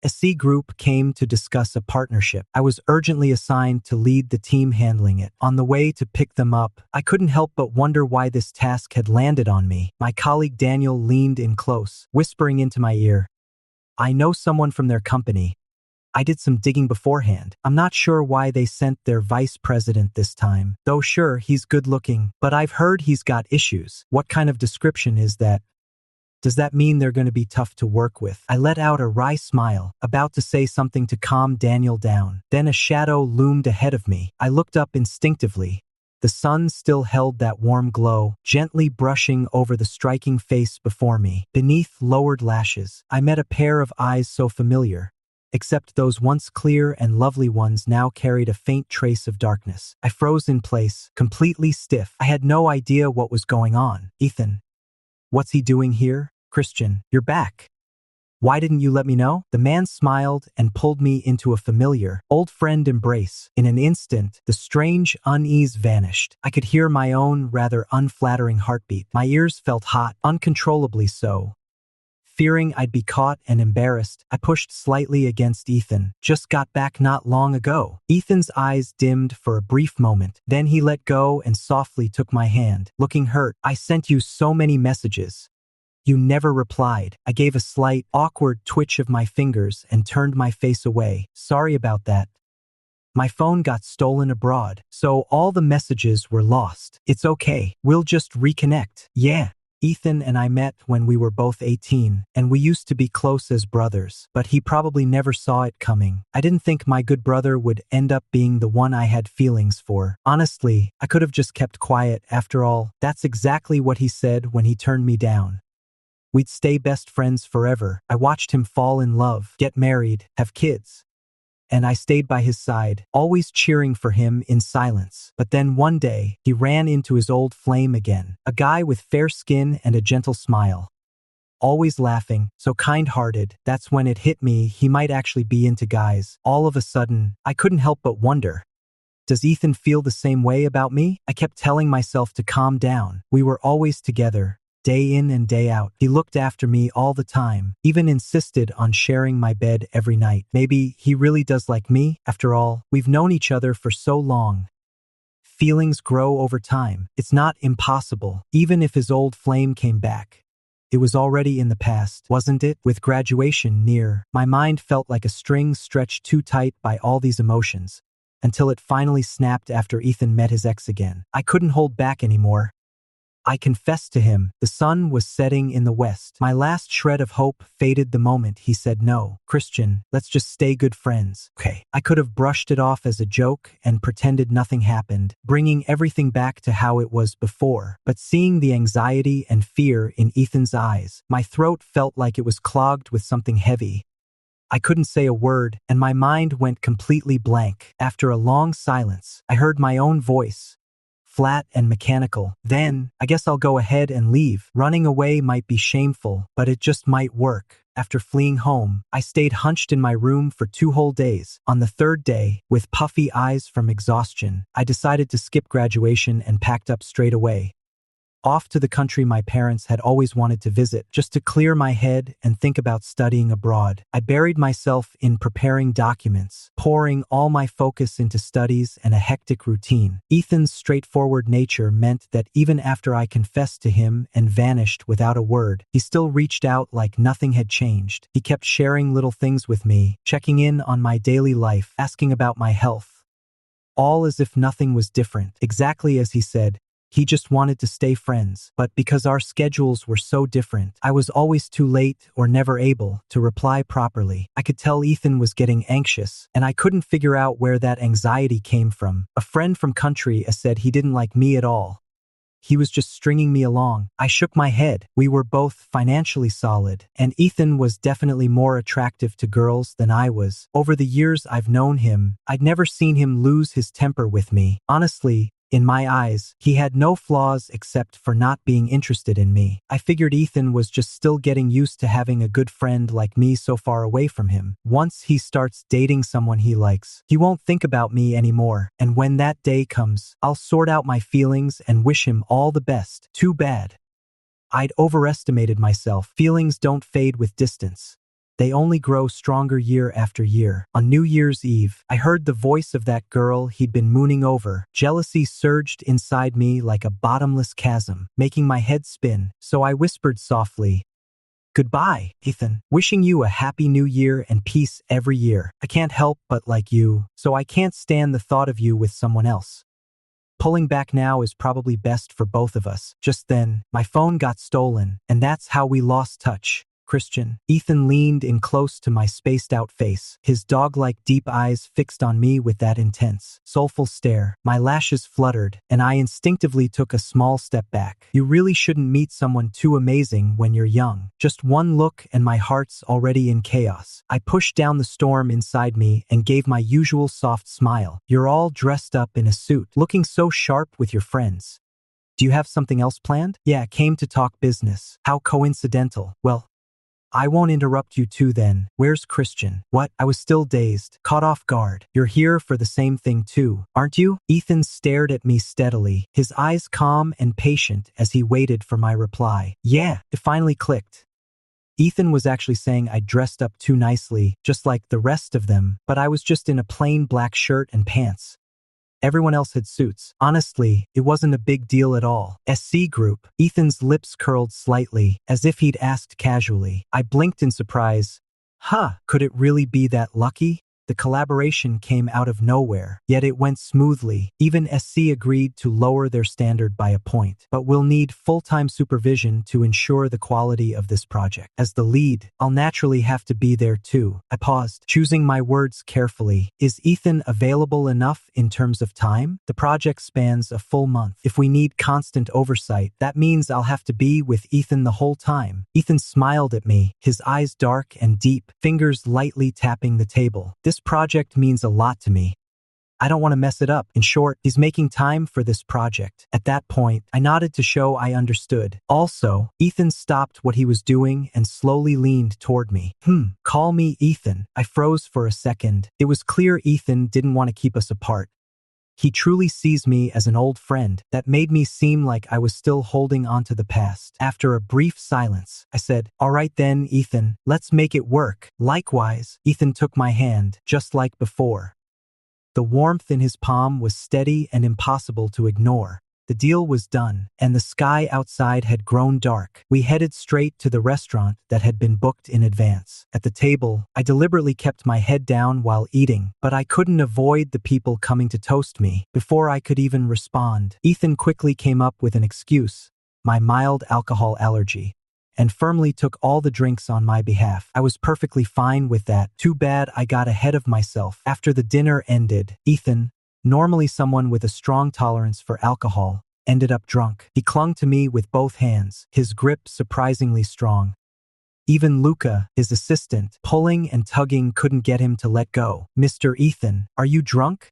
A C group came to discuss a partnership. I was urgently assigned to lead the team handling it. On the way to pick them up, I couldn't help but wonder why this task had landed on me. My colleague Daniel leaned in close, whispering into my ear, "I know someone from their company. I did some digging beforehand. I'm not sure why they sent their vice president this time. Though sure, he's good looking, but I've heard he's got issues. What kind of description is that? Does that mean they're going to be tough to work with?" I let out a wry smile, about to say something to calm Daniel down. Then a shadow loomed ahead of me. I looked up instinctively. The sun still held that warm glow, gently brushing over the striking face before me. Beneath lowered lashes, I met a pair of eyes so familiar, except those once clear and lovely ones now carried a faint trace of darkness. I froze in place, completely stiff. I had no idea what was going on. "Ethan, what's he doing here?" "Christian, you're back. Why didn't you let me know?" The man smiled and pulled me into a familiar, old friend embrace. In an instant, the strange unease vanished. I could hear my own rather unflattering heartbeat. My ears felt hot, uncontrollably so. Fearing I'd be caught and embarrassed, I pushed slightly against Ethan. "Just got back not long ago." Ethan's eyes dimmed for a brief moment. Then he let go and softly took my hand, looking hurt. "I sent you so many messages. You never replied." I gave a slight, awkward twitch of my fingers and turned my face away. "Sorry about that. My phone got stolen abroad, so all the messages were lost. It's okay. We'll just reconnect." "Yeah." Ethan and I met when we were both 18, and we used to be close as brothers, but he probably never saw it coming. I didn't think my good brother would end up being the one I had feelings for. Honestly, I could have just kept quiet. After all, that's exactly what he said when he turned me down. We'd stay best friends forever. I watched him fall in love, get married, have kids. And I stayed by his side, always cheering for him in silence. But then one day, he ran into his old flame again, a guy with fair skin and a gentle smile. Always laughing, so kind-hearted. That's when it hit me he might actually be into guys. All of a sudden, I couldn't help but wonder, does Ethan feel the same way about me? I kept telling myself to calm down. We were always together, day in and day out. He looked after me all the time, even insisted on sharing my bed every night. Maybe he really does like me. After all, we've known each other for so long. Feelings grow over time. It's not impossible. Even if his old flame came back, it was already in the past, wasn't it? With graduation near, my mind felt like a string stretched too tight by all these emotions, until it finally snapped after Ethan met his ex again. I couldn't hold back anymore. I confessed to him. The sun was setting in the west. My last shred of hope faded the moment he said no. "Christian, let's just stay good friends." Okay. I could have brushed it off as a joke and pretended nothing happened, bringing everything back to how it was before. But seeing the anxiety and fear in Ethan's eyes, my throat felt like it was clogged with something heavy. I couldn't say a word, and my mind went completely blank. After a long silence, I heard my own voice, flat and mechanical. "Then, I guess I'll go ahead and leave. Running away might be shameful, but it just might work." After fleeing home, I stayed hunched in my room for 2 whole days. On the 3rd day, with puffy eyes from exhaustion, I decided to skip graduation and packed up straight away. Off to the country my parents had always wanted to visit, just to clear my head and think about studying abroad. I buried myself in preparing documents, pouring all my focus into studies and a hectic routine. Ethan's straightforward nature meant that even after I confessed to him and vanished without a word, he still reached out like nothing had changed. He kept sharing little things with me, checking in on my daily life, asking about my health. All as if nothing was different. Exactly as he said, he just wanted to stay friends. But because our schedules were so different, I was always too late or never able to reply properly. I could tell Ethan was getting anxious, and I couldn't figure out where that anxiety came from. A friend from country said he didn't like me at all. He was just stringing me along. I shook my head. We were both financially solid, and Ethan was definitely more attractive to girls than I was. Over the years I've known him, I'd never seen him lose his temper with me. Honestly, in my eyes, he had no flaws except for not being interested in me. I figured Ethan was just still getting used to having a good friend like me so far away from him. Once he starts dating someone he likes, he won't think about me anymore. And when that day comes, I'll sort out my feelings and wish him all the best. Too bad. I'd overestimated myself. Feelings don't fade with distance. They only grow stronger year after year. On New Year's Eve, I heard the voice of that girl he'd been mooning over. Jealousy surged inside me like a bottomless chasm, making my head spin, so I whispered softly, "Goodbye, Ethan. Wishing you a happy new year and peace every year. I can't help but like you, so I can't stand the thought of you with someone else." Pulling back now is probably best for both of us. Just then, my phone got stolen, and that's how we lost touch. Christian. Ethan leaned in close to my spaced-out face, his dog-like deep eyes fixed on me with that intense, soulful stare. My lashes fluttered, and I instinctively took a small step back. You really shouldn't meet someone too amazing when you're young. Just one look and my heart's already in chaos. I pushed down the storm inside me and gave my usual soft smile. "You're all dressed up in a suit, looking so sharp with your friends. Do you have something else planned?" "Yeah, came to talk business." "How coincidental." "Well, I won't interrupt you too then. Where's Christian?" "What?" I was still dazed, caught off guard. "You're here for the same thing too, aren't you?" Ethan stared at me steadily, his eyes calm and patient as he waited for my reply. "Yeah." It finally clicked. Ethan was actually saying I dressed up too nicely, just like the rest of them, but I was just in a plain black shirt and pants. Everyone else had suits. Honestly, it wasn't a big deal at all. SC group. Ethan's lips curled slightly, as if he'd asked casually. I blinked in surprise. Could it really be that lucky? The collaboration came out of nowhere, yet it went smoothly. Even SC agreed to lower their standard by a point, but we'll need full-time supervision to ensure the quality of this project. As the lead, I'll naturally have to be there too. I paused, choosing my words carefully. Is Ethan available enough in terms of time? The project spans a full month. If we need constant oversight, that means I'll have to be with Ethan the whole time. Ethan smiled at me, his eyes dark and deep, fingers lightly tapping the table. This project means a lot to me. I don't want to mess it up. In short, he's making time for this project. At that point, I nodded to show I understood. Also, Ethan stopped what he was doing and slowly leaned toward me. Call me Ethan. I froze for a second. It was clear Ethan didn't want to keep us apart. He truly sees me as an old friend. That made me seem like I was still holding on to the past. After a brief silence, I said, "All right then, Ethan, let's make it work." Likewise, Ethan took my hand, just like before. The warmth in his palm was steady and impossible to ignore. The deal was done, and the sky outside had grown dark. We headed straight to the restaurant that had been booked in advance. At the table, I deliberately kept my head down while eating, but I couldn't avoid the people coming to toast me. Before I could even respond, Ethan quickly came up with an excuse, my mild alcohol allergy, and firmly took all the drinks on my behalf. I was perfectly fine with that. Too bad I got ahead of myself. After the dinner ended, Ethan, normally someone with a strong tolerance for alcohol, ended up drunk. He clung to me with both hands, his grip surprisingly strong. Even Luca, his assistant, pulling and tugging couldn't get him to let go. "Mr. Ethan, are you drunk?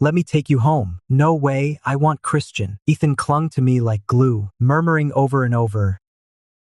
Let me take you home." "No way, I want Christian." Ethan clung to me like glue, murmuring over and over,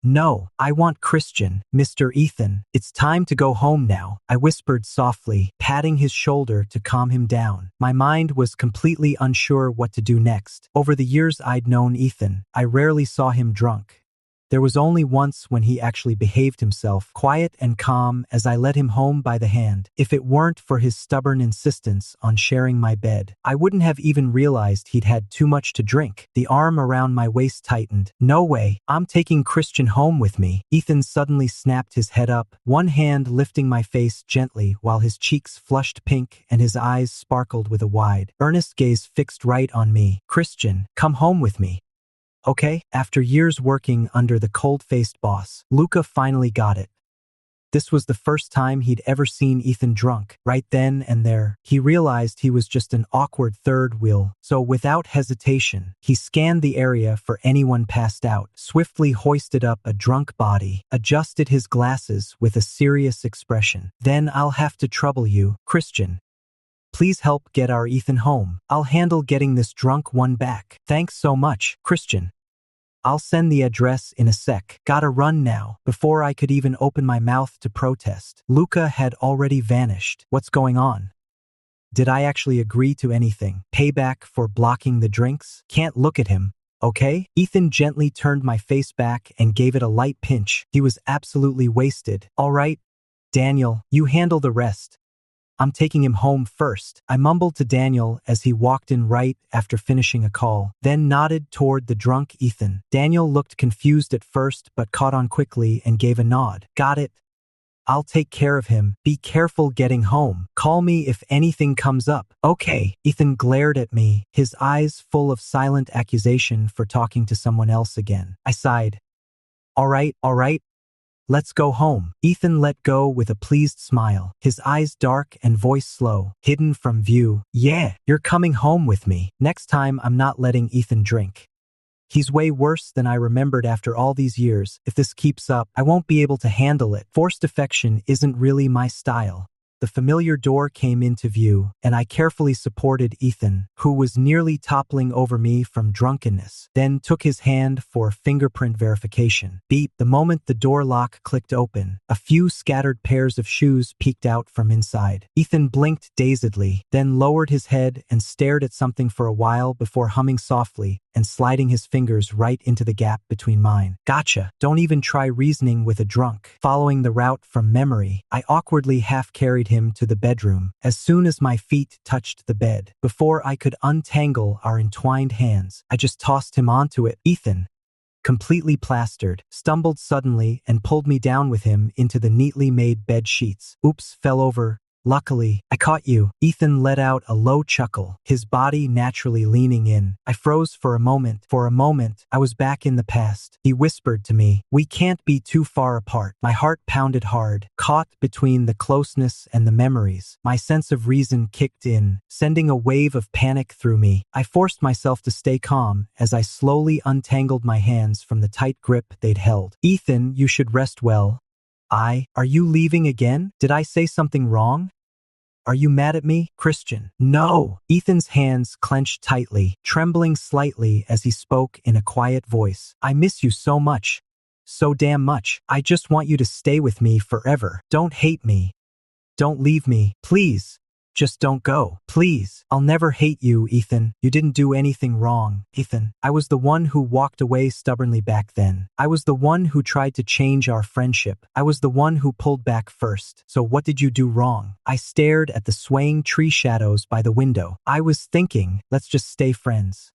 "No, I want Christian, Mr. Ethan. It's time to go home now," I whispered softly, patting his shoulder to calm him down. My mind was completely unsure what to do next. Over the years I'd known Ethan, I rarely saw him drunk. There was only once when he actually behaved himself, quiet and calm as I led him home by the hand. If it weren't for his stubborn insistence on sharing my bed, I wouldn't have even realized he'd had too much to drink. The arm around my waist tightened. "No way, I'm taking Christian home with me." Ethan suddenly snapped his head up, one hand lifting my face gently while his cheeks flushed pink and his eyes sparkled with a wide, earnest gaze fixed right on me. "Christian, come home with me. Okay?" After years working under the cold-faced boss, Luca finally got it. This was the first time he'd ever seen Ethan drunk. Right then and there, he realized he was just an awkward third wheel, so without hesitation, he scanned the area for anyone passed out, swiftly hoisted up a drunk body, adjusted his glasses with a serious expression. "Then I'll have to trouble you, Christian. Please help get our Ethan home. I'll handle getting this drunk one back." "Thanks so much, Christian. I'll send the address in a sec. Gotta run now." Before I could even open my mouth to protest, Luca had already vanished. What's going on? Did I actually agree to anything? Payback for blocking the drinks? Can't look at him, okay? Ethan gently turned my face back and gave it a light pinch. He was absolutely wasted. "All right, Daniel, you handle the rest. I'm taking him home first. I mumbled to Daniel as he walked in right after finishing a call, then nodded toward the drunk Ethan. Daniel looked confused at first but caught on quickly and gave a nod. Got it. I'll take care of him. Be careful getting home. Call me if anything comes up. Okay. Ethan glared at me, his eyes full of silent accusation for talking to someone else again. I sighed. All right. Let's go home. Ethan let go with a pleased smile, his eyes dark and voice slow, hidden from view. Yeah, you're coming home with me. Next time I'm not letting Ethan drink. He's way worse than I remembered after all these years. If this keeps up, I won't be able to handle it. Forced affection isn't really my style. The familiar door came into view, and I carefully supported Ethan, who was nearly toppling over me from drunkenness, then took his hand for fingerprint verification. Beep. The moment the door lock clicked open, a few scattered pairs of shoes peeked out from inside. Ethan blinked dazedly, then lowered his head and stared at something for a while before humming softly and sliding his fingers right into the gap between mine. Gotcha. Don't even try reasoning with a drunk. Following the route from memory, I awkwardly half-carried him to the bedroom as soon as my feet touched the bed. Before I could untangle our entwined hands, I just tossed him onto it. Ethan, completely plastered, stumbled suddenly and pulled me down with him into the neatly made bed sheets. Oops, fell over. Luckily, I caught you. Ethan let out a low chuckle, his body naturally leaning in. I froze for a moment. For a moment, I was back in the past. He whispered to me, "We can't be too far apart." My heart pounded hard, caught between the closeness and the memories. My sense of reason kicked in, sending a wave of panic through me. I forced myself to stay calm as I slowly untangled my hands from the tight grip they'd held. Ethan, you should rest well. Are you leaving again? Did I say something wrong? Are you mad at me? Christian. No. Ethan's hands clenched tightly, trembling slightly as he spoke in a quiet voice. I miss you so much. So damn much. I just want you to stay with me forever. Don't hate me. Don't leave me. Please. Just don't go. Please. I'll never hate you, Ethan. You didn't do anything wrong. Ethan, I was the one who walked away stubbornly back then. I was the one who tried to change our friendship. I was the one who pulled back first. So what did you do wrong? I stared at the swaying tree shadows by the window. I was thinking, let's just stay friends.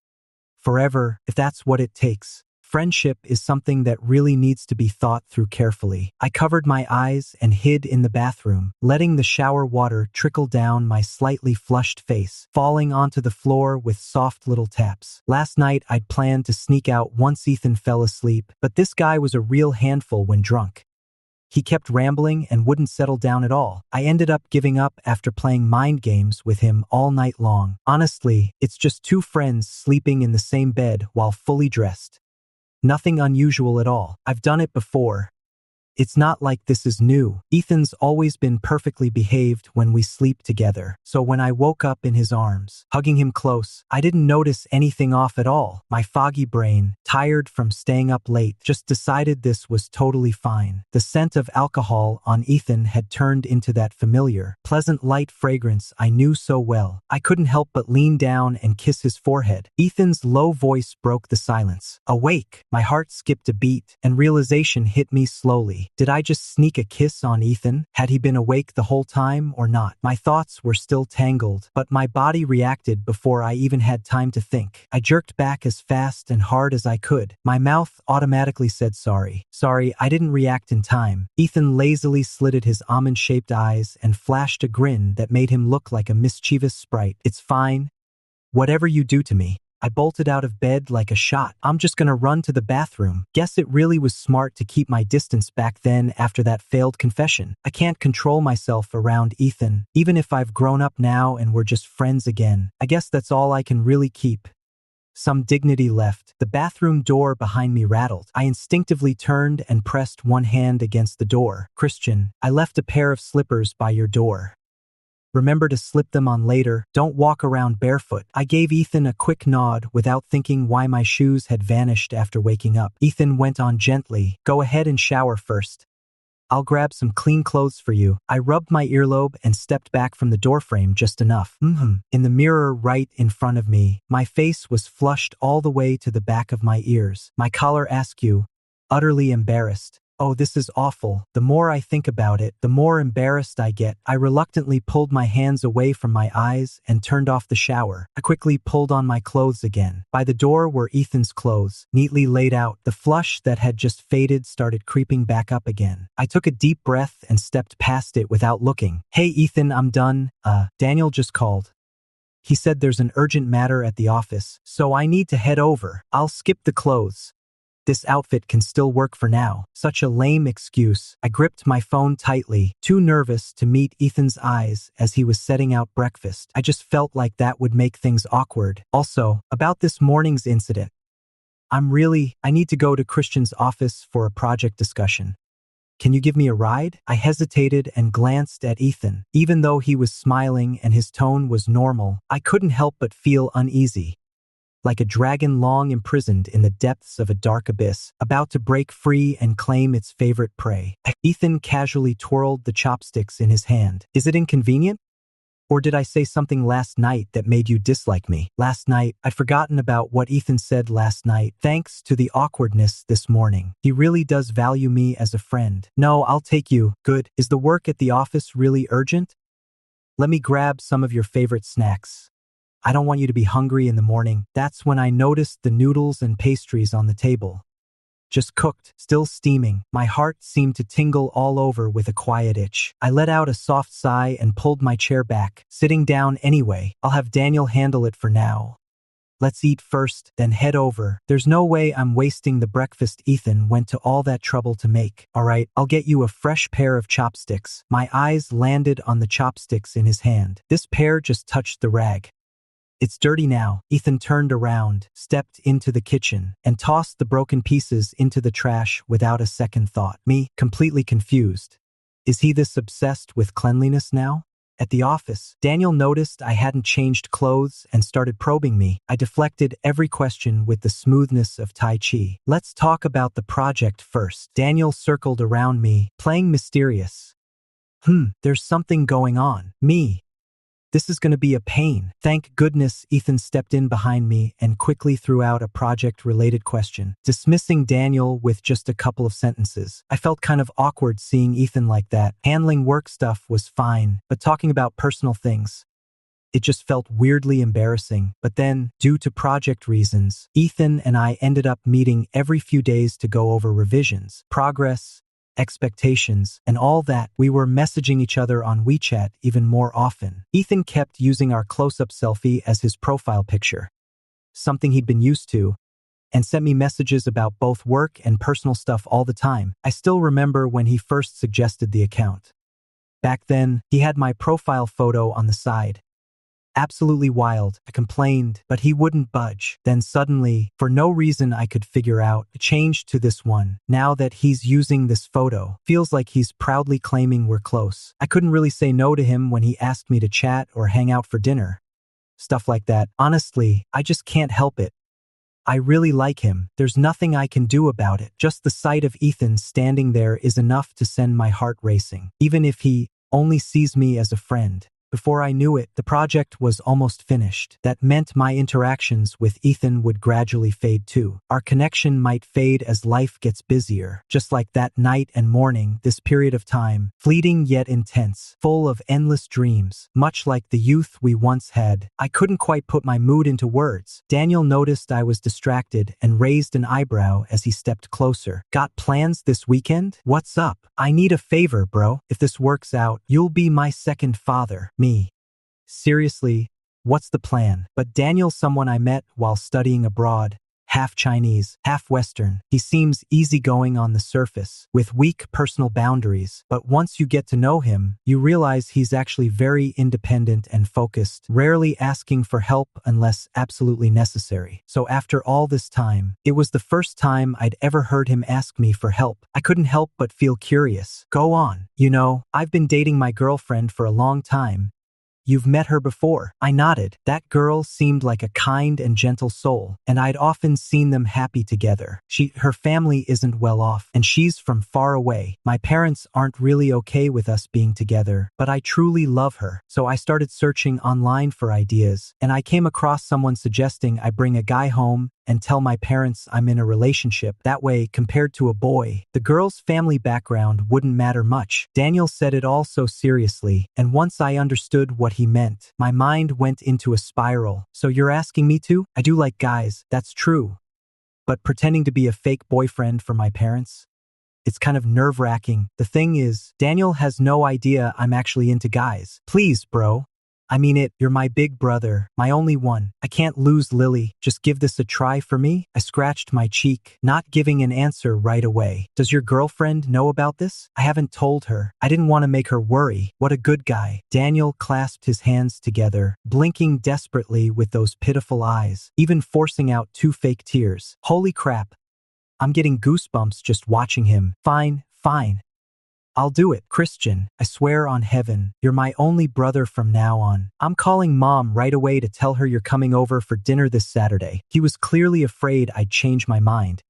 Forever, if that's what it takes. Friendship is something that really needs to be thought through carefully. I covered my eyes and hid in the bathroom, letting the shower water trickle down my slightly flushed face, falling onto the floor with soft little taps. Last night, I'd planned to sneak out once Ethan fell asleep, but this guy was a real handful when drunk. He kept rambling and wouldn't settle down at all. I ended up giving up after playing mind games with him all night long. Honestly, it's just two friends sleeping in the same bed while fully dressed. Nothing unusual at all. I've done it before. It's not like this is new. Ethan's always been perfectly behaved when we sleep together. So when I woke up in his arms, hugging him close, I didn't notice anything off at all. My foggy brain, tired from staying up late, just decided this was totally fine. The scent of alcohol on Ethan had turned into that familiar, pleasant light fragrance I knew so well. I couldn't help but lean down and kiss his forehead. Ethan's low voice broke the silence. Awake. My heart skipped a beat, and realization hit me slowly. Did I just sneak a kiss on Ethan? Had he been awake the whole time or not? My thoughts were still tangled, but my body reacted before I even had time to think. I jerked back as fast and hard as I could. My mouth automatically said sorry. Sorry, I didn't react in time. Ethan lazily slitted his almond-shaped eyes and flashed a grin that made him look like a mischievous sprite. It's fine. Whatever you do to me. I bolted out of bed like a shot. I'm just gonna run to the bathroom. Guess it really was smart to keep my distance back then after that failed confession. I can't control myself around Ethan, even if I've grown up now and we're just friends again. I guess that's all I can really keep. Some dignity left. The bathroom door behind me rattled. I instinctively turned and pressed one hand against the door. Christian, I left a pair of slippers by your door. Remember to slip them on later. Don't walk around barefoot. I gave Ethan a quick nod without thinking why my shoes had vanished after waking up. Ethan went on gently. Go ahead and shower first. I'll grab some clean clothes for you. I rubbed my earlobe and stepped back from the doorframe just enough. In the mirror right in front of me, my face was flushed all the way to the back of my ears. My collar askew, utterly embarrassed. Oh, this is awful. The more I think about it, the more embarrassed I get. I reluctantly pulled my hands away from my eyes and turned off the shower. I quickly pulled on my clothes again. By the door were Ethan's clothes, neatly laid out. The flush that had just faded started creeping back up again. I took a deep breath and stepped past it without looking. Hey, Ethan, I'm done. Daniel just called. He said there's an urgent matter at the office, so I need to head over. I'll skip the clothes. This outfit can still work for now. Such a lame excuse. I gripped my phone tightly, too nervous to meet Ethan's eyes as he was setting out breakfast. I just felt like that would make things awkward. Also, about this morning's incident. I need to go to Christian's office for a project discussion. Can you give me a ride? I hesitated and glanced at Ethan. Even though he was smiling and his tone was normal, I couldn't help but feel uneasy. Like a dragon long imprisoned in the depths of a dark abyss, about to break free and claim its favorite prey. Ethan casually twirled the chopsticks in his hand. Is it inconvenient? Or did I say something last night that made you dislike me? Last night, I'd forgotten about what Ethan said last night, thanks to the awkwardness this morning. He really does value me as a friend. No, I'll take you. Good. Is the work at the office really urgent? Let me grab some of your favorite snacks. I don't want you to be hungry in the morning. That's when I noticed the noodles and pastries on the table. Just cooked, still steaming. My heart seemed to tingle all over with a quiet itch. I let out a soft sigh and pulled my chair back, sitting down anyway. I'll have Daniel handle it for now. Let's eat first, then head over. There's no way I'm wasting the breakfast Ethan went to all that trouble to make. All right, I'll get you a fresh pair of chopsticks. My eyes landed on the chopsticks in his hand. This pair just touched the rag. It's dirty now. Ethan turned around, stepped into the kitchen, and tossed the broken pieces into the trash without a second thought. Me, completely confused. Is he this obsessed with cleanliness now? At the office, Daniel noticed I hadn't changed clothes and started probing me. I deflected every question with the smoothness of Tai Chi. Let's talk about the project first. Daniel circled around me, playing mysterious. There's something going on. Me. This is going to be a pain. Thank goodness Ethan stepped in behind me and quickly threw out a project-related question, dismissing Daniel with just a couple of sentences. I felt kind of awkward seeing Ethan like that. Handling work stuff was fine, but talking about personal things, it just felt weirdly embarrassing. But then, due to project reasons, Ethan and I ended up meeting every few days to go over revisions, progress, expectations, and all that. We were messaging each other on WeChat even more often. Ethan kept using our close-up selfie as his profile picture, something he'd been used to, and sent me messages about both work and personal stuff all the time. I still remember when he first suggested the account. Back then, he had my profile photo on the side. Absolutely wild. I complained, but he wouldn't budge. Then suddenly, for no reason I could figure out, it changed to this one. Now that he's using this photo, feels like he's proudly claiming we're close. I couldn't really say no to him when he asked me to chat or hang out for dinner. Stuff like that. Honestly, I just can't help it. I really like him. There's nothing I can do about it. Just the sight of Ethan standing there is enough to send my heart racing, even if he only sees me as a friend. Before I knew it, the project was almost finished. That meant my interactions with Ethan would gradually fade too. Our connection might fade as life gets busier. Just like that night and morning, this period of time, fleeting yet intense, full of endless dreams, much like the youth we once had. I couldn't quite put my mood into words. Daniel noticed I was distracted and raised an eyebrow as he stepped closer. Got plans this weekend? What's up? I need a favor, bro. If this works out, you'll be my second father. Me. Seriously, what's the plan? But Daniel's someone I met while studying abroad, half Chinese, half Western. He seems easygoing on the surface, with weak personal boundaries, but once you get to know him, you realize he's actually very independent and focused, rarely asking for help unless absolutely necessary. So after all this time, it was the first time I'd ever heard him ask me for help. I couldn't help but feel curious. Go on. You know, I've been dating my girlfriend for a long time. You've met her before. I nodded. That girl seemed like a kind and gentle soul, and I'd often seen them happy together. Her family isn't well off, and she's from far away. My parents aren't really okay with us being together, but I truly love her. So I started searching online for ideas, and I came across someone suggesting I bring a guy home and tell my parents I'm in a relationship. That way, compared to a boy, the girl's family background wouldn't matter much. Daniel said it all so seriously, and once I understood what he meant, my mind went into a spiral. So you're asking me to? I do like guys, that's true. But pretending to be a fake boyfriend for my parents? It's kind of nerve-wracking. The thing is, Daniel has no idea I'm actually into guys. Please, bro. I mean it, you're my big brother, my only one. I can't lose Lily. Just give this a try for me? I scratched my cheek, not giving an answer right away. Does your girlfriend know about this? I haven't told her. I didn't want to make her worry. What a good guy. Daniel clasped his hands together, blinking desperately with those pitiful eyes, even forcing out 2 fake tears. Holy crap. I'm getting goosebumps just watching him. Fine, fine. I'll do it, Christian. I swear on heaven, you're my only brother from now on. I'm calling Mom right away to tell her you're coming over for dinner this Saturday. He was clearly afraid I'd change my mind.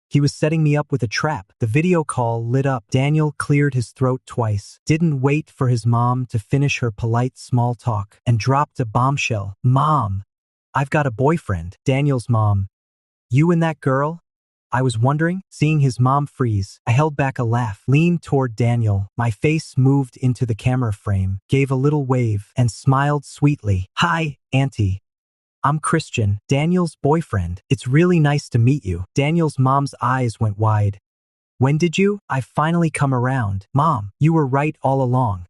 He was setting me up with a trap. The video call lit up. Daniel cleared his throat twice, didn't wait for his mom to finish her polite small talk, and dropped a bombshell. Mom, I've got a boyfriend. Daniel's mom. You and that girl? I was wondering, seeing his mom freeze. I held back a laugh, leaned toward Daniel. My face moved into the camera frame, gave a little wave, and smiled sweetly. Hi, Auntie. I'm Christian, Daniel's boyfriend. It's really nice to meet you. Daniel's mom's eyes went wide. When did you? I've finally come around. Mom, you were right all along.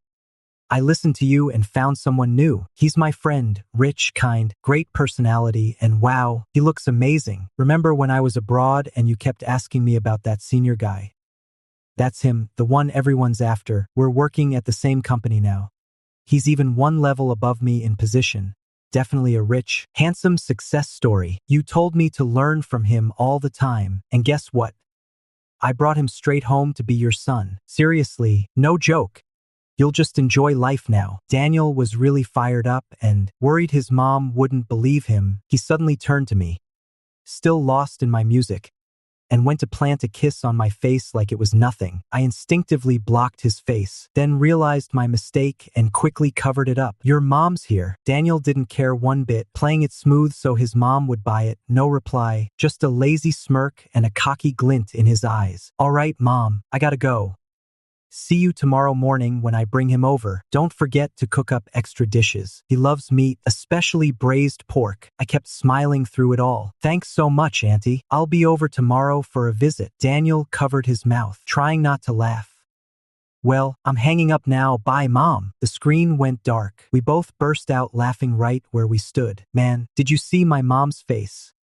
I listened to you and found someone new. He's my friend, rich, kind, great personality, and wow, he looks amazing. Remember when I was abroad and you kept asking me about that senior guy? That's him, the one everyone's after. We're working at the same company now. He's even 1 level above me in position. Definitely a rich, handsome success story. You told me to learn from him all the time, and guess what? I brought him straight home to be your son. Seriously, no joke. You'll just enjoy life now. Daniel was really fired up and worried his mom wouldn't believe him. He suddenly turned to me, still lost in my music, and went to plant a kiss on my face like it was nothing. I instinctively blocked his face, then realized my mistake and quickly covered it up. Your mom's here. Daniel didn't care one bit, playing it smooth so his mom would buy it. No reply, just a lazy smirk and a cocky glint in his eyes. All right, Mom, I gotta go. See you tomorrow morning when I bring him over. Don't forget to cook up extra dishes. He loves meat, especially braised pork. I kept smiling through it all. Thanks so much, Auntie. I'll be over tomorrow for a visit. Daniel covered his mouth, trying not to laugh. Well, I'm hanging up now. Bye, Mom. The screen went dark. We both burst out laughing right where we stood. Man, did you see my mom's face?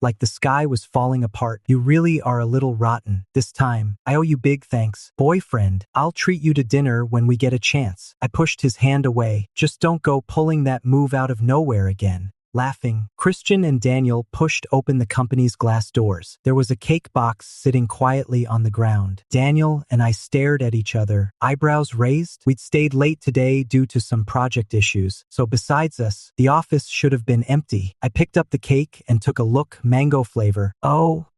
Like the sky was falling apart. You really are a little rotten. This time, I owe you big thanks. Boyfriend, I'll treat you to dinner when we get a chance. I pushed his hand away. Just don't go pulling that move out of nowhere again. Laughing, Christian and Daniel pushed open the company's glass doors. There was a cake box sitting quietly on the ground. Daniel and I stared at each other, eyebrows raised. We'd stayed late today due to some project issues, so besides us, the office should have been empty. I picked up the cake and took a look, mango flavor. Oh,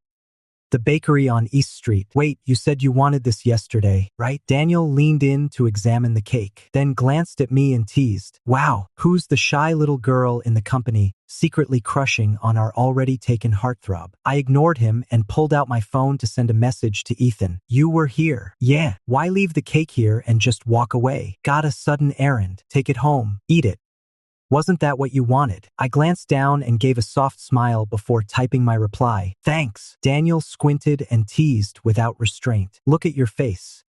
the bakery on East Street. Wait, you said you wanted this yesterday, right? Daniel leaned in to examine the cake, then glanced at me and teased. Wow, who's the shy little girl in the company, secretly crushing on our already taken heartthrob? I ignored him and pulled out my phone to send a message to Ethan. You were here. Yeah, why leave the cake here and just walk away? Got a sudden errand. Take it home. Eat it. Wasn't that what you wanted? I glanced down and gave a soft smile before typing my reply. Thanks. Daniel squinted and teased without restraint. Look at your face.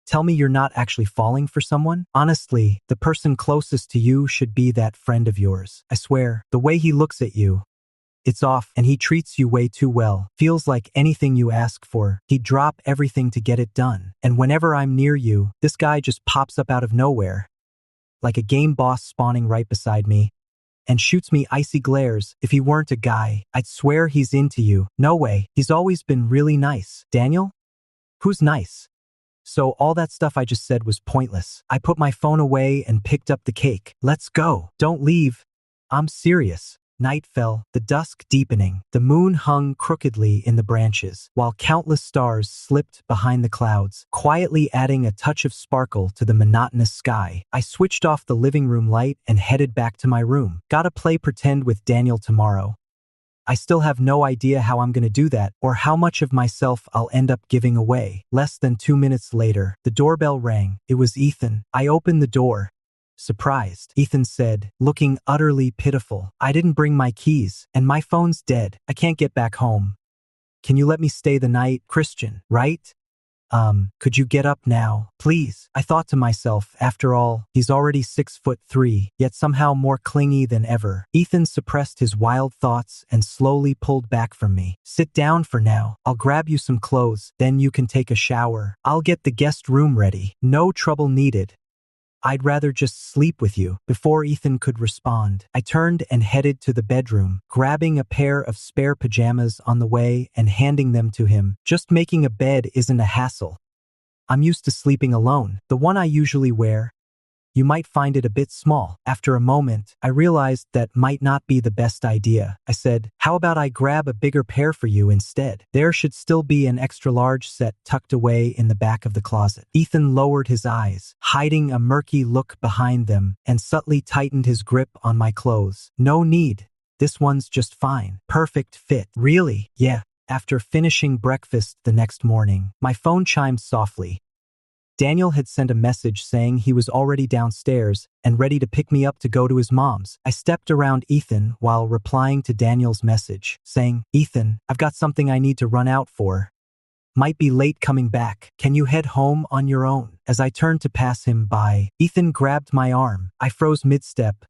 Tell me you're not actually falling for someone? Honestly, the person closest to you should be that friend of yours. I swear, the way he looks at you, it's off, and he treats you way too well. Feels like anything you ask for, he'd drop everything to get it done. And whenever I'm near you, this guy just pops up out of nowhere, like a game boss spawning right beside me, and shoots me icy glares. If he weren't a guy, I'd swear he's into you. No way, he's always been really nice. Daniel? Who's nice? So all that stuff I just said was pointless. I put my phone away and picked up the cake. Let's go. Don't leave. I'm serious. Night fell, the dusk deepening. The moon hung crookedly in the branches, while countless stars slipped behind the clouds, quietly adding a touch of sparkle to the monotonous sky. I switched off the living room light and headed back to my room. Gotta play pretend with Daniel tomorrow. I still have no idea how I'm gonna do that or how much of myself I'll end up giving away. Less than 2 minutes later, the doorbell rang. It was Ethan. I opened the door. Surprised, Ethan said, looking utterly pitiful. I didn't bring my keys, and my phone's dead. I can't get back home. Can you let me stay the night? Christian, right? Could you get up now, please? I thought to myself, after all, he's already 6'3", yet somehow more clingy than ever. Ethan suppressed his wild thoughts and slowly pulled back from me. Sit down for now. I'll grab you some clothes, then you can take a shower. I'll get the guest room ready. No trouble needed. I'd rather just sleep with you. Before Ethan could respond, I turned and headed to the bedroom, grabbing a pair of spare pajamas on the way and handing them to him. Just making a bed isn't a hassle. I'm used to sleeping alone. The one I usually wear, you might find it a bit small. After a moment, I realized that might not be the best idea. I said, how about I grab a bigger pair for you instead? There should still be an extra large set tucked away in the back of the closet. Ethan lowered his eyes, hiding a murky look behind them, and subtly tightened his grip on my clothes. No need. This one's just fine. Perfect fit. Really? Yeah. After finishing breakfast the next morning, my phone chimed softly. Daniel had sent a message saying he was already downstairs and ready to pick me up to go to his mom's. I stepped around Ethan while replying to Daniel's message, saying, Ethan, I've got something I need to run out for. Might be late coming back. Can you head home on your own? As I turned to pass him by, Ethan grabbed my arm. I froze mid-step.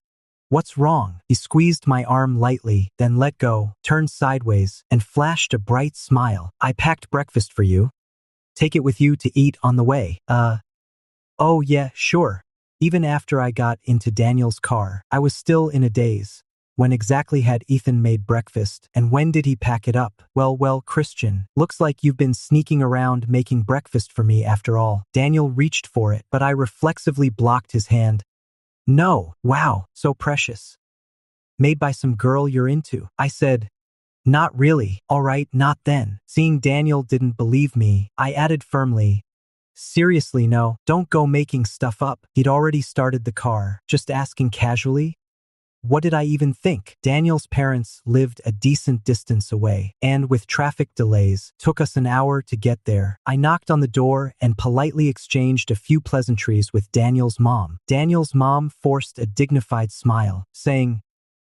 What's wrong? He squeezed my arm lightly, then let go, turned sideways, and flashed a bright smile. I packed breakfast for you. Take it with you to eat on the way. Oh yeah, sure. Even after I got into Daniel's car, I was still in a daze. When exactly had Ethan made breakfast, and when did he pack it up? Well, Christian, looks like you've been sneaking around making breakfast for me after all. Daniel reached for it, but I reflexively blocked his hand. No, wow, so precious. Made by some girl you're into. I said, not really. All right, not then. Seeing Daniel didn't believe me, I added firmly, seriously, no, don't go making stuff up. He'd already started the car, just asking casually. What did I even think? Daniel's parents lived a decent distance away, and with traffic delays, took us an hour to get there. I knocked on the door and politely exchanged a few pleasantries with Daniel's mom. Daniel's mom forced a dignified smile, saying,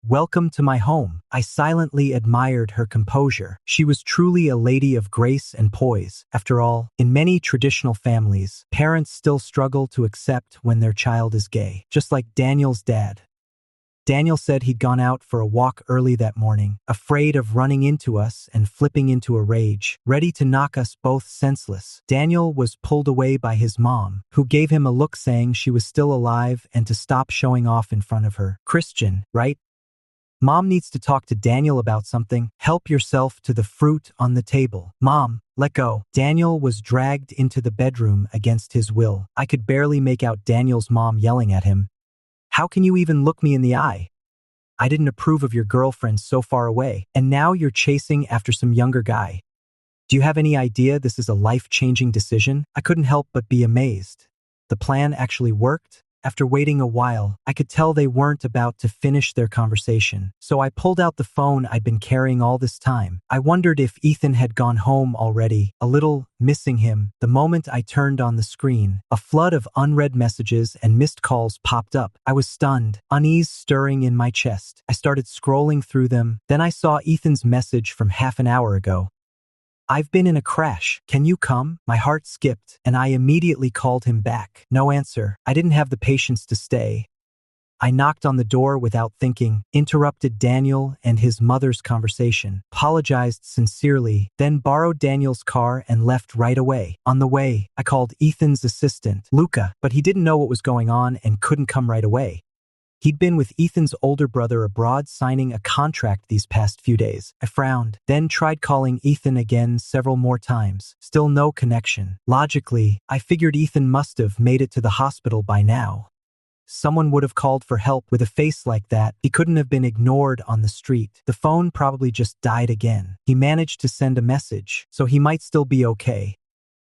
welcome to my home. I silently admired her composure. She was truly a lady of grace and poise. After all, in many traditional families, parents still struggle to accept when their child is gay, just like Daniel's dad. Daniel said he'd gone out for a walk early that morning, afraid of running into us and flipping into a rage, ready to knock us both senseless. Daniel was pulled away by his mom, who gave him a look saying she was still alive and to stop showing off in front of her. Christian, right? Mom needs to talk to Daniel about something. Help yourself to the fruit on the table. Mom, let go. Daniel was dragged into the bedroom against his will. I could barely make out Daniel's mom yelling at him. How can you even look me in the eye? I didn't approve of your girlfriend so far away, and now you're chasing after some younger guy. Do you have any idea this is a life-changing decision? I couldn't help but be amazed. The plan actually worked. After waiting a while, I could tell they weren't about to finish their conversation, so I pulled out the phone I'd been carrying all this time. I wondered if Ethan had gone home already, a little missing him. The moment I turned on the screen, a flood of unread messages and missed calls popped up. I was stunned, unease stirring in my chest. I started scrolling through them, then I saw Ethan's message from half an hour ago. I've been in a crash. Can you come? My heart skipped, and I immediately called him back. No answer. I didn't have the patience to stay. I knocked on the door without thinking, interrupted Daniel and his mother's conversation, apologized sincerely, then borrowed Daniel's car and left right away. On the way, I called Ethan's assistant, Luca, but he didn't know what was going on and couldn't come right away. He'd been with Ethan's older brother abroad signing a contract these past few days. I frowned, then tried calling Ethan again several more times. Still no connection. Logically, I figured Ethan must have made it to the hospital by now. Someone would have called for help. With a face like that, he couldn't have been ignored on the street. The phone probably just died again. He managed to send a message, so he might still be okay.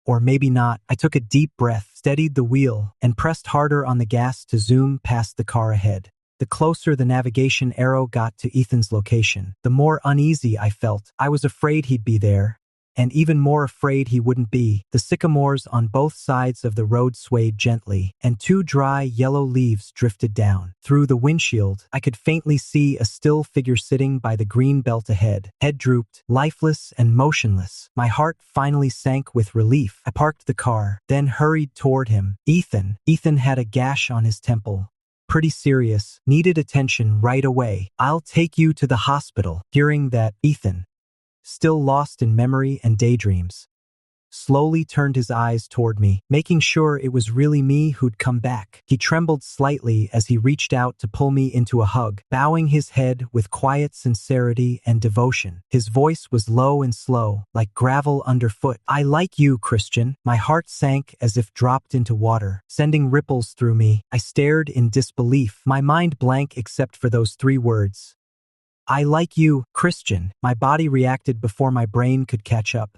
Or maybe not. I took a deep breath, steadied the wheel, and pressed harder on the gas to zoom past the car ahead. The closer the navigation arrow got to Ethan's location, the more uneasy I felt. I was afraid he'd be there, and even more afraid he wouldn't be. The sycamores on both sides of the road swayed gently, and two dry yellow leaves drifted down. Through the windshield, I could faintly see a still figure sitting by the green belt ahead. Head drooped, lifeless and motionless. My heart finally sank with relief. I parked the car, then hurried toward him. Ethan. Ethan had a gash on his temple. Pretty serious, needed attention right away. I'll take you to the hospital. Hearing that, Ethan, still lost in memory and daydreams, slowly turned his eyes toward me, making sure it was really me who'd come back. He trembled slightly as he reached out to pull me into a hug, bowing his head with quiet sincerity and devotion. His voice was low and slow, like gravel underfoot. I like you, Christian. My heart sank as if dropped into water, sending ripples through me. I stared in disbelief, my mind blank except for those three words. I like you, Christian. My body reacted before my brain could catch up.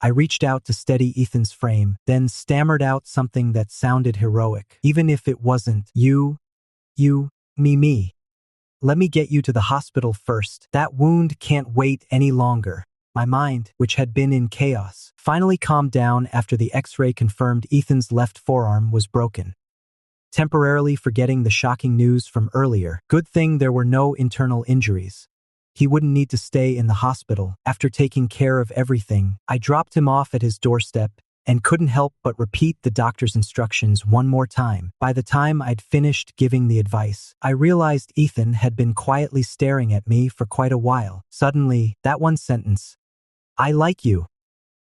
I reached out to steady Ethan's frame, then stammered out something that sounded heroic. Even if it wasn't. You, me. Let me get you to the hospital first. That wound can't wait any longer. My mind, which had been in chaos, finally calmed down after the X-ray confirmed Ethan's left forearm was broken, temporarily forgetting the shocking news from earlier. Good thing there were no internal injuries. He wouldn't need to stay in the hospital. After taking care of everything, I dropped him off at his doorstep and couldn't help but repeat the doctor's instructions one more time. By the time I'd finished giving the advice, I realized Ethan had been quietly staring at me for quite a while. Suddenly, that one sentence, I like you,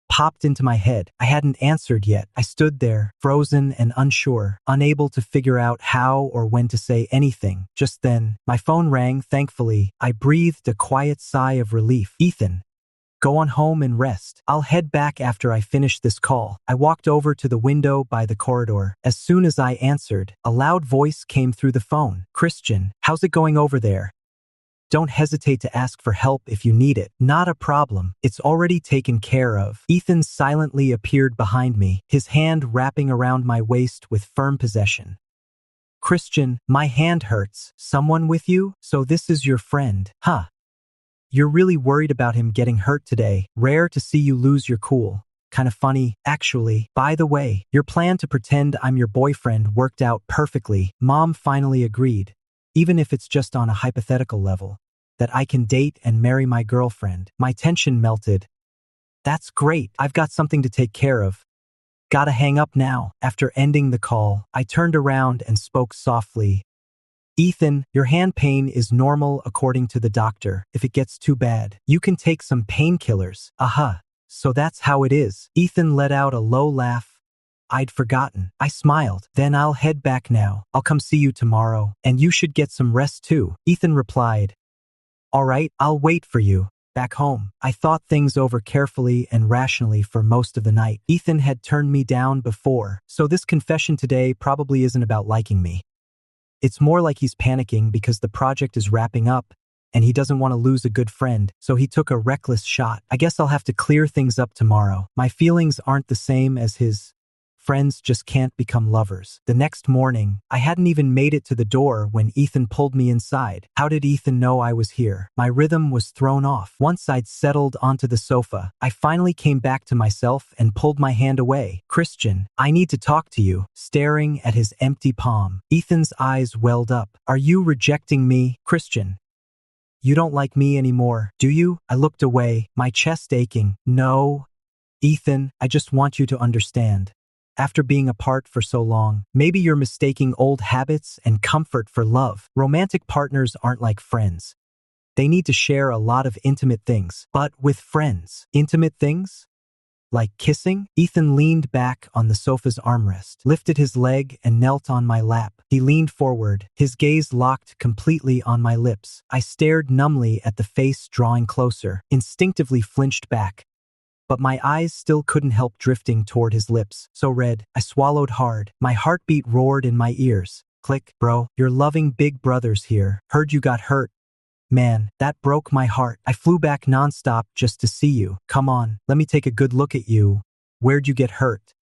popped into my head. I hadn't answered yet. I stood there, frozen and unsure, unable to figure out how or when to say anything. Just then, my phone rang. Thankfully, I breathed a quiet sigh of relief. Ethan, go on home and rest. I'll head back after I finish this call. I walked over to the window by the corridor. As soon as I answered, a loud voice came through the phone. Christian, how's it going over there? Don't hesitate to ask for help if you need it. Not a problem. It's already taken care of. Ethan silently appeared behind me, his hand wrapping around my waist with firm possession. Christian, my hand hurts. Someone with you? So this is your friend, huh? You're really worried about him getting hurt today. Rare to see you lose your cool. Kind of funny, actually. By the way, your plan to pretend I'm your boyfriend worked out perfectly. Mom finally agreed, even if it's just on a hypothetical level, that I can date and marry my girlfriend. My tension melted. That's great. I've got something to take care of. Gotta hang up now. After ending the call, I turned around and spoke softly. Ethan, your hand pain is normal according to the doctor. If it gets too bad, you can take some painkillers. Aha. So that's how it is. Ethan let out a low laugh. I'd forgotten. I smiled. Then I'll head back now. I'll come see you tomorrow. And you should get some rest too. Ethan replied. All right, I'll wait for you. Back home, I thought things over carefully and rationally for most of the night. Ethan had turned me down before, so this confession today probably isn't about liking me. It's more like he's panicking because the project is wrapping up and he doesn't want to lose a good friend, so he took a reckless shot. I guess I'll have to clear things up tomorrow. My feelings aren't the same as his. Friends just can't become lovers. The next morning, I hadn't even made it to the door when Ethan pulled me inside. How did Ethan know I was here? My rhythm was thrown off. Once I'd settled onto the sofa, I finally came back to myself and pulled my hand away. Christian, I need to talk to you. Staring at his empty palm, Ethan's eyes welled up. Are you rejecting me, Christian? You don't like me anymore, do you? I looked away, my chest aching. No. Ethan, I just want you to understand. After being apart for so long, maybe you're mistaking old habits and comfort for love. Romantic partners aren't like friends. They need to share a lot of intimate things. But with friends, intimate things? Like kissing? Ethan leaned back on the sofa's armrest, lifted his leg and knelt on my lap. He leaned forward, his gaze locked completely on my lips. I stared numbly at the face drawing closer, instinctively flinched back. But my eyes still couldn't help drifting toward his lips. So red, I swallowed hard. My heartbeat roared in my ears. Click, bro, your loving big brother's here. Heard you got hurt. Man, that broke my heart. I flew back nonstop just to see you. Come on, let me take a good look at you. Where'd you get hurt?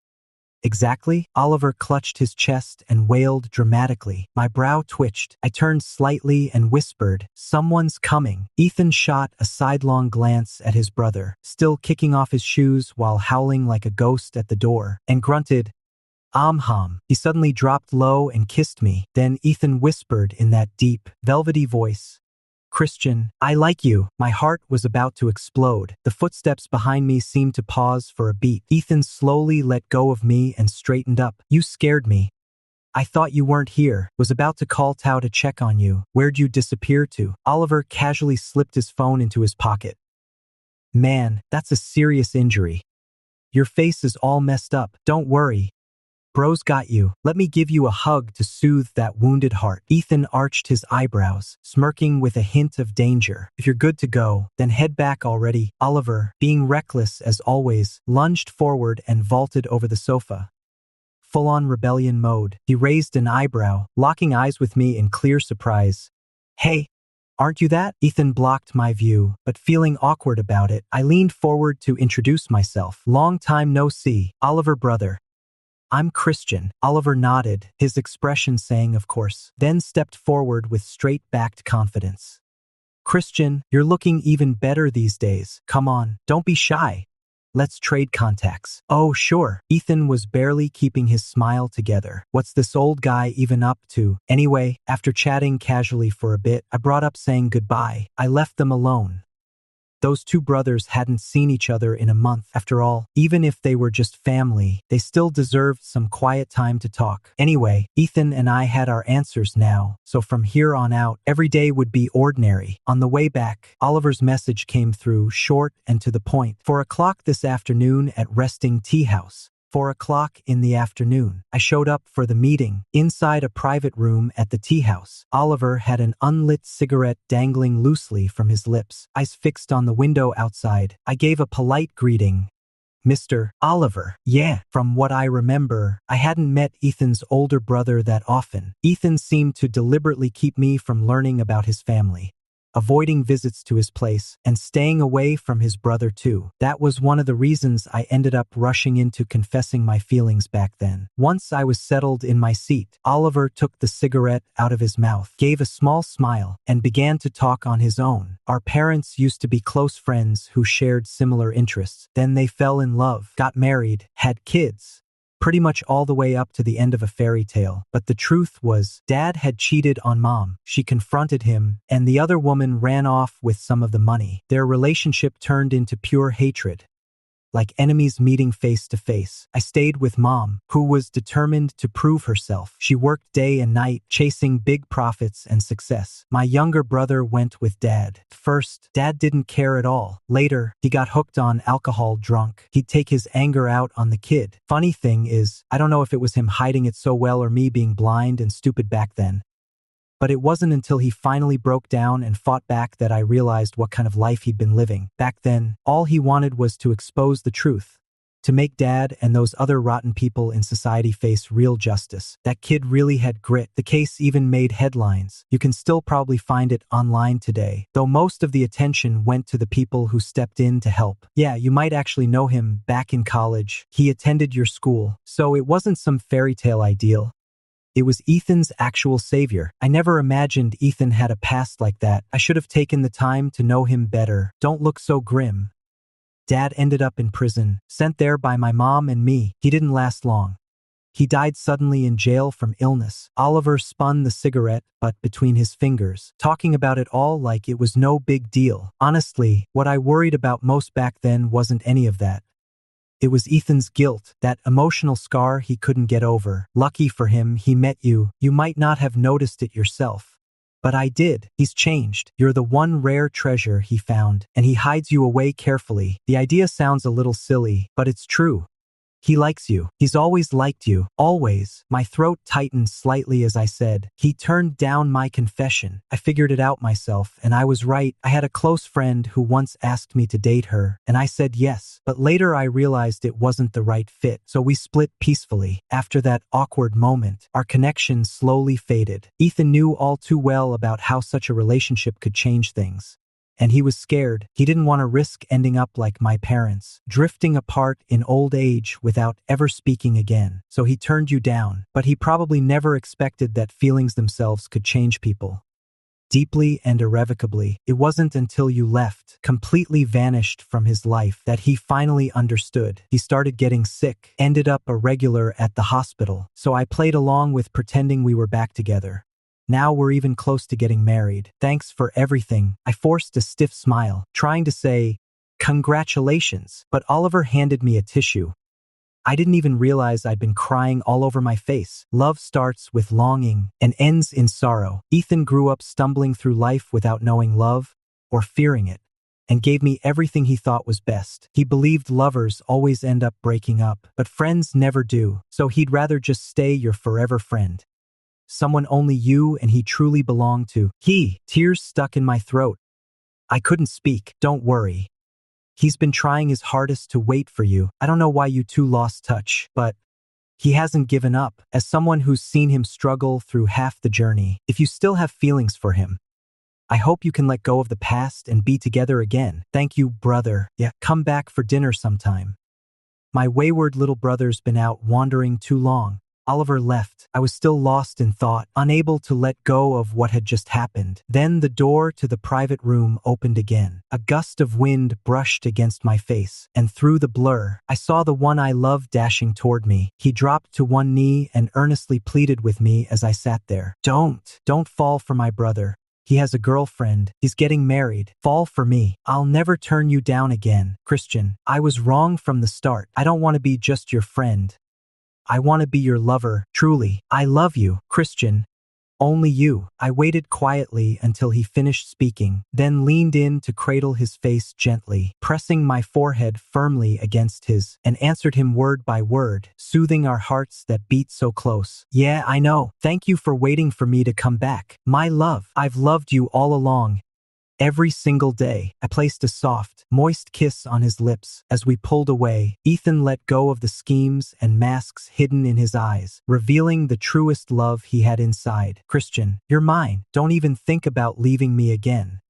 Exactly? Oliver clutched his chest and wailed dramatically. My brow twitched. I turned slightly and whispered, "Someone's coming." Ethan shot a sidelong glance at his brother, still kicking off his shoes while howling like a ghost at the door, and grunted, "Amham." He suddenly dropped low and kissed me. Then Ethan whispered in that deep, velvety voice, "Christian, I like you." My heart was about to explode. The footsteps behind me seemed to pause for a beat. Ethan slowly let go of me and straightened up. "You scared me. I thought you weren't here. Was about to call Tao to check on you. Where'd you disappear to?" Oliver casually slipped his phone into his pocket. "Man, that's a serious injury. Your face is all messed up. Don't worry. Bro's got you. Let me give you a hug to soothe that wounded heart." Ethan arched his eyebrows, smirking with a hint of danger. "If you're good to go, then head back already." Oliver, being reckless as always, lunged forward and vaulted over the sofa. Full-on rebellion mode. He raised an eyebrow, locking eyes with me in clear surprise. "Hey, aren't you that?" Ethan blocked my view, but feeling awkward about it, I leaned forward to introduce myself. "Long time no see. Oliver brother. I'm Christian." Oliver nodded, his expression saying of course, then stepped forward with straight-backed confidence. "Christian, you're looking even better these days. Come on, don't be shy. Let's trade contacts." "Oh, sure." Ethan was barely keeping his smile together. What's this old guy even up to? Anyway, after chatting casually for a bit, I brought up saying goodbye. I left them alone. Those two brothers hadn't seen each other in a month. After all, even if they were just family, they still deserved some quiet time to talk. Anyway, Ethan and I had our answers now, so from here on out, every day would be ordinary. On the way back, Oliver's message came through, short and to the point. 4 o'clock this afternoon at Resting Tea House. 4 o'clock in the afternoon. I showed up for the meeting, inside a private room at the tea house. Oliver had an unlit cigarette dangling loosely from his lips, eyes fixed on the window outside. I gave a polite greeting. "Mr. Oliver." "Yeah." From what I remember, I hadn't met Ethan's older brother that often. Ethan seemed to deliberately keep me from learning about his family, avoiding visits to his place, and staying away from his brother too. That was one of the reasons I ended up rushing into confessing my feelings back then. Once I was settled in my seat, Oliver took the cigarette out of his mouth, gave a small smile, and began to talk on his own. Our parents used to be close friends who shared similar interests. Then they fell in love, got married, had kids. Pretty much all the way up to the end of a fairy tale. But the truth was, Dad had cheated on Mom. She confronted him, and the other woman ran off with some of the money. Their relationship turned into pure hatred, like enemies meeting face to face. I stayed with Mom, who was determined to prove herself. She worked day and night, chasing big profits and success. My younger brother went with Dad. First, Dad didn't care at all. Later, he got hooked on alcohol drunk. He'd take his anger out on the kid. Funny thing is, I don't know if it was him hiding it so well or me being blind and stupid back then. But it wasn't until he finally broke down and fought back that I realized what kind of life he'd been living. Back then, all he wanted was to expose the truth, to make Dad and those other rotten people in society face real justice. That kid really had grit. The case even made headlines. You can still probably find it online today, though most of the attention went to the people who stepped in to help. Yeah, you might actually know him back in college. He attended your school, so it wasn't some fairy tale ideal. It was Ethan's actual savior. I never imagined Ethan had a past like that. I should have taken the time to know him better. Don't look so grim. Dad ended up in prison, sent there by my mom and me. He didn't last long. He died suddenly in jail from illness. Oliver spun the cigarette butt between his fingers, talking about it all like it was no big deal. Honestly, what I worried about most back then wasn't any of that. It was Ethan's guilt, that emotional scar he couldn't get over. Lucky for him, he met you. You might not have noticed it yourself. But I did. He's changed. You're the one rare treasure he found, and he hides you away carefully. The idea sounds a little silly, but it's true. He likes you. He's always liked you. Always. My throat tightened slightly as I said, he turned down my confession. I figured it out myself, and I was right. I had a close friend who once asked me to date her, and I said yes. But later I realized it wasn't the right fit, so we split peacefully. After that awkward moment, our connection slowly faded. Ethan knew all too well about how such a relationship could change things. And he was scared. He didn't want to risk ending up like my parents, drifting apart in old age without ever speaking again. So he turned you down, but he probably never expected that feelings themselves could change people. Deeply and irrevocably, it wasn't until you left, completely vanished from his life, that he finally understood. He started getting sick, ended up a regular at the hospital, so I played along with pretending we were back together. Now we're even close to getting married. Thanks for everything. I forced a stiff smile, trying to say, congratulations, but Oliver handed me a tissue. I didn't even realize I'd been crying all over my face. Love starts with longing and ends in sorrow. Ethan grew up stumbling through life without knowing love or fearing it, and gave me everything he thought was best. He believed lovers always end up breaking up, but friends never do, so he'd rather just stay your forever friend. Someone only you and he truly belonged to. Tears stuck in my throat. I couldn't speak. Don't worry. He's been trying his hardest to wait for you. I don't know why you two lost touch, but he hasn't given up. As someone who's seen him struggle through half the journey, if you still have feelings for him, I hope you can let go of the past and be together again. Thank you, brother. Yeah, come back for dinner sometime. My wayward little brother's been out wandering too long. Oliver left. I was still lost in thought, unable to let go of what had just happened. Then the door to the private room opened again. A gust of wind brushed against my face, and through the blur, I saw the one I loved dashing toward me. He dropped to one knee and earnestly pleaded with me as I sat there. Don't fall for my brother. He has a girlfriend. He's getting married. Fall for me. I'll never turn you down again. Christian, I was wrong from the start. I don't want to be just your friend. I want to be your lover, truly. I love you, Christian. Only you. I waited quietly until he finished speaking, then leaned in to cradle his face gently, pressing my forehead firmly against his, and answered him word by word, soothing our hearts that beat so close. Yeah, I know. Thank you for waiting for me to come back. My love, I've loved you all along. Every single day, I placed a soft, moist kiss on his lips. As we pulled away, Ethan let go of the schemes and masks hidden in his eyes, revealing the truest love he had inside. Christian, you're mine. Don't even think about leaving me again.